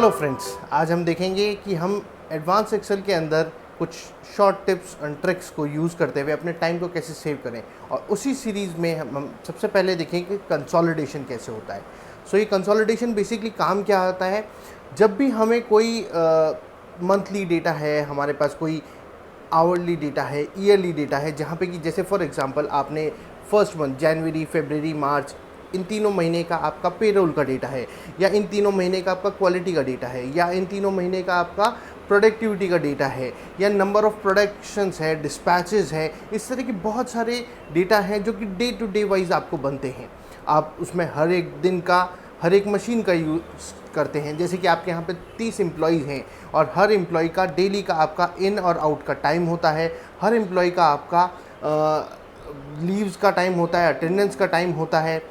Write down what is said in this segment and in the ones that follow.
Hello friends, आज हम देखेंगे कि हम एडवांस एक्सेल के अंदर कुछ शॉर्ट टिप्स एंड ट्रिक्स को यूज़ करते हुए अपने टाइम को कैसे सेव करें। और उसी सीरीज़ में हम सबसे पहले देखेंगे कि कंसोलिडेशन कैसे होता है। ये कंसोलिडेशन बेसिकली काम क्या होता है। जब भी हमें कोई मंथली डेटा है, हमारे पास कोई आवरली डेटा है, ईयरली डेटा है, जहाँ पे कि जैसे फॉर एग्जांपल आपने फर्स्ट मंथ जनवरी, फरवरी, मार्च, इन तीनों महीने का आपका पेरोल का डेटा है, या इन तीनों महीने का आपका क्वालिटी का डेटा है, या इन तीनों महीने का आपका प्रोडक्टिविटी का डेटा है, या नंबर ऑफ प्रोडक्शंस है, डिस्पैचेस है। इस तरह के बहुत सारे डेटा हैं जो कि डे टू डे वाइज आपको बनते हैं। आप उसमें हर एक दिन का, हर एक मशीन का यूज़ करते हैं। जैसे कि आपके यहाँ पे 30 एम्प्लॉयज़ हैं और हर एम्प्लॉय का डेली का आपका इन और आउट का टाइम होता है। हर एम्प्लॉय का आपका लीव्स का टाइम होता है, अटेंडेंस का टाइम होता है।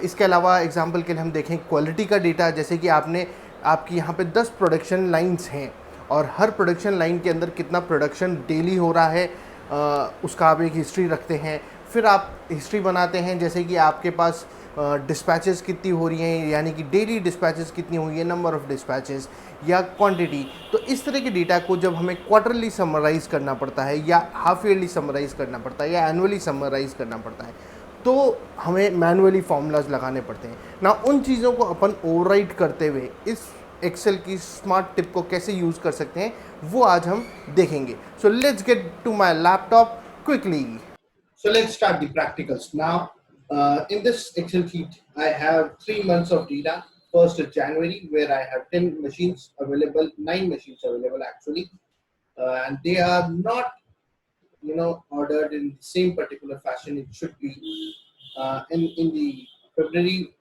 इसके अलावा एग्जांपल के लिए हम देखें क्वालिटी का डेटा, जैसे कि आपकी यहाँ पे 10 प्रोडक्शन लाइंस हैं और हर प्रोडक्शन लाइन के अंदर कितना प्रोडक्शन डेली हो रहा है, उसका आप एक हिस्ट्री रखते हैं। फिर आप हिस्ट्री बनाते हैं जैसे कि आपके पास डिस्पैचेस कितनी हो रही हैं, यानी कि डेली डिस्पैचेस कितनी हुई है, नंबर ऑफ़ डिस्पैचेस या क्वांटिटी। तो इस तरह के डेटा को जब हमें क्वार्टरली समराइज़ करना पड़ता है, या हाफ ईयरली समराइज़ करना पड़ता है, या एनुअली समराइज़ करना पड़ता है, तो हमें मैनुअली फार्मूलाज लगाने पड़ते हैं ना। उन चीज़ों को अपन ओवरराइड करते हुए इस एक्सेल की स्मार्ट टिप को कैसे यूज़ कर सकते हैं, वो आज हम देखेंगे। So let's get to my laptop quickly. So let's start the practicals now. In this Excel sheet, I have 3 months of data. First is January, where I have 10 machines available, 9 machines available actually, and they are not, ordered in the same particular fashion. It should be in the February.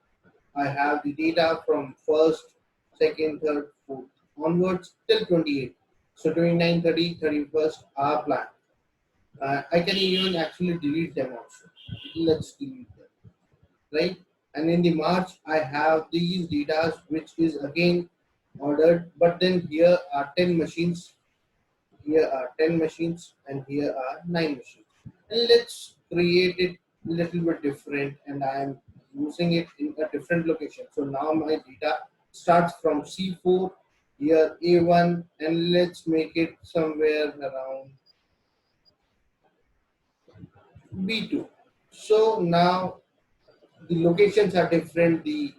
I have the data from first, second, third, fourth onwards till 28. So 29, 30, 31st are blank. I can even actually delete them also. Let's delete them, right? And in the March, I have these data, which is again ordered, but then here are 10 machines, here are 10 machines, and here are 9 machines. And let's create it a little bit different, and I am using it in a different location. So now my data starts from C4, here A1, and let's make it somewhere around B2. So now the locations are different, the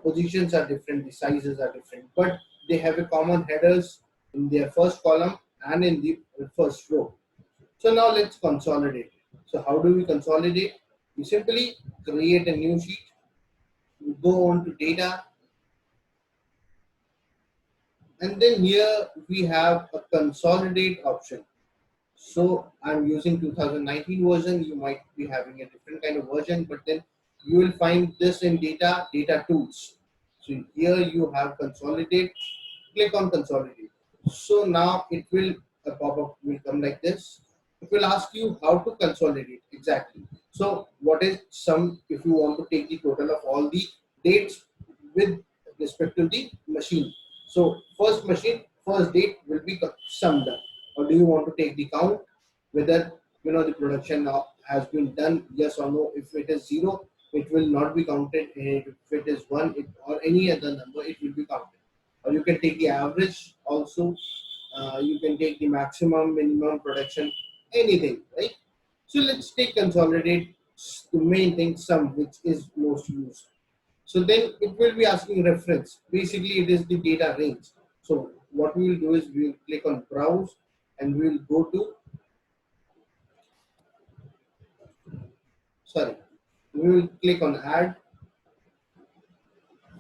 positions are different, the sizes are different, but they have a common headers in their first column and in the first row. So now let's consolidate. So how do we consolidate? We simply create a new sheet, we go on to data, and then here we have a consolidate option. So I'm using 2019 version. You might be having a different kind of version, but then you will find this in data tools. So here you have consolidate. Click on consolidate. So now it will, a pop-up will come like this. It will ask you how to consolidate exactly. So what is sum if you want to take the total of all the dates with respect to the machine. So first machine, first date will be summed up. Or do you want to take the count whether the production now has been done, yes or no? If it is 0, it will not be counted. If it is 1, or any other number, it will be counted. Or you can take the average also. You can take the maximum, minimum production, anything, right? So let's take consolidate, the main thing, sum, which is most used. So then it will be asking reference. Basically, it is the data range. So what we will do is we will click on browse, and we will go to, we will click on add.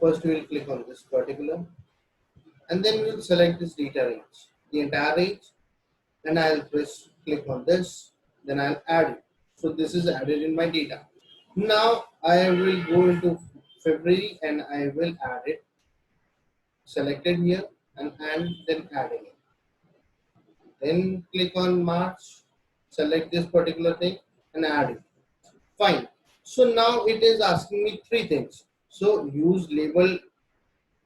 First we will click on this particular, and then we will select this data range, the entire range, and I'll press click on this, then I'll add it. So this is added in my data. Now I will go into February and I will add it, selected here, and then adding it. Then click on March, select this particular thing and add it. Fine. So now it is asking me three things. So use label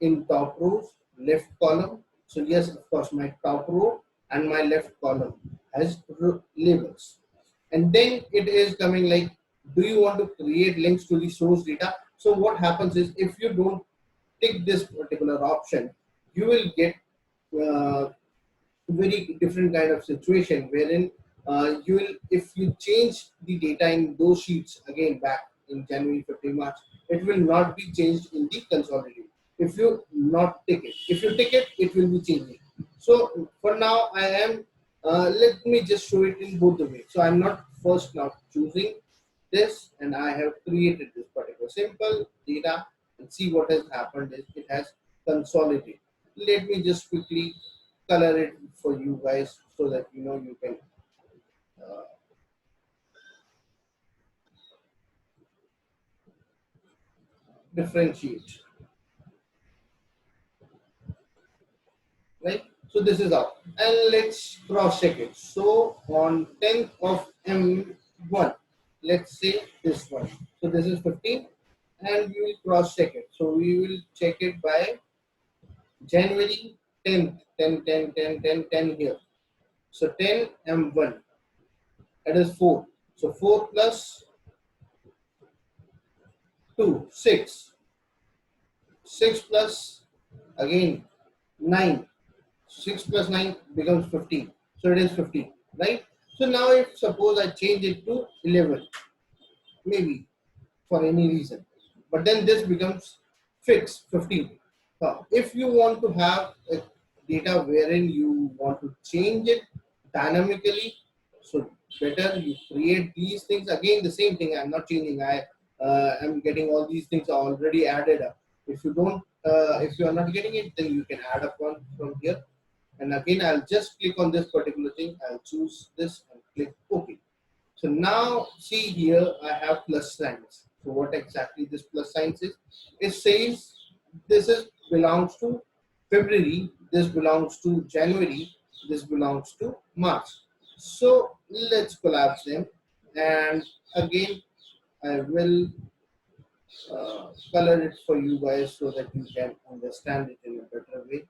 in top rows, left column. So yes, of course, my top row and my left column has labels. And then it is coming like, do you want to create links to the source data? So what happens is, if you don't tick this particular option, you will get uh, very different kind of situation wherein you will, if you change the data in those sheets again back in January, February, March, it will not be changed in the consolidated. If you not take it, if you take it, it will be changing. So for now, I am. Let me just show it in both the ways. So I'm not first now choosing this, and I have created this particular simple data, and see what has happened is it has consolidated. Let me just quickly color it for you guys so that you know you can uh, differentiate, right? So this is out, and let's cross check it. So on 10th of M1, let's say this one. So this is 15, and we will cross check it. So we will check it by January 10th, 10, 10, 10, 10, 10 here. So 10 M1, that is 4. So 4 plus 2, 6. 6 plus again 9. 6 plus 9 becomes 15. So it is 15, right? So now if suppose I change it to 11, maybe for any reason, but then this becomes fixed 15. Now, if you want to have a data wherein you want to change it dynamically, so better you create these things. Again, the same thing. I'm not changing. I am getting all these things already added up. If you don't, if you are not getting it, then you can add up one from here. And again, I'll just click on this particular thing. I'll choose this and click OK. So now see here, I have plus signs. So what exactly this plus signs is? It says this is belongs to February, this belongs to January, this belongs to March. So let's collapse them. And again, I will color it for you guys so that you can understand it in a better way.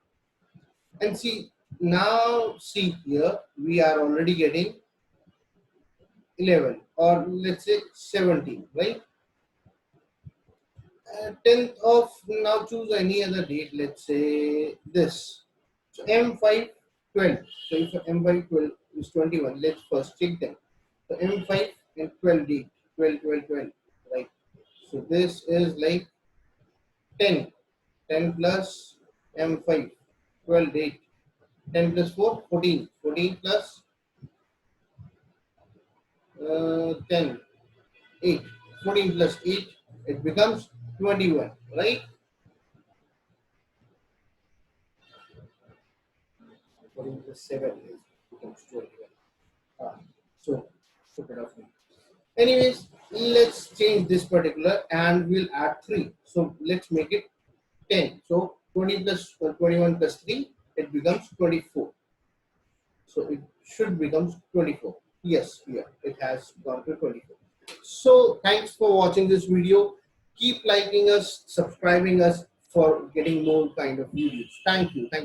And see, now see here, we are already getting 11 or let's say 17, right? 10th of, now choose any other date, let's say this. So M5 12. So if M5 12 is 21, let's first check them. So M5 and 12 date, 12, 12, 12, right? So this is like 10, 10 plus M5, 12 date, 10 plus 4, 14, 14 plus 10, 8, 14 plus 8, it becomes 21, right? 14 plus 7 is becomes 21. Ah, so stupid of me. Anyways, let's change this particular and we'll add 3. So let's make it 10. So 20 plus 21 plus 3, it becomes 24. So it should become 24. Yes, here it has gone to 24. So thanks for watching this video. Keep liking us, subscribing us for getting more kind of videos. Thank you. Thank you.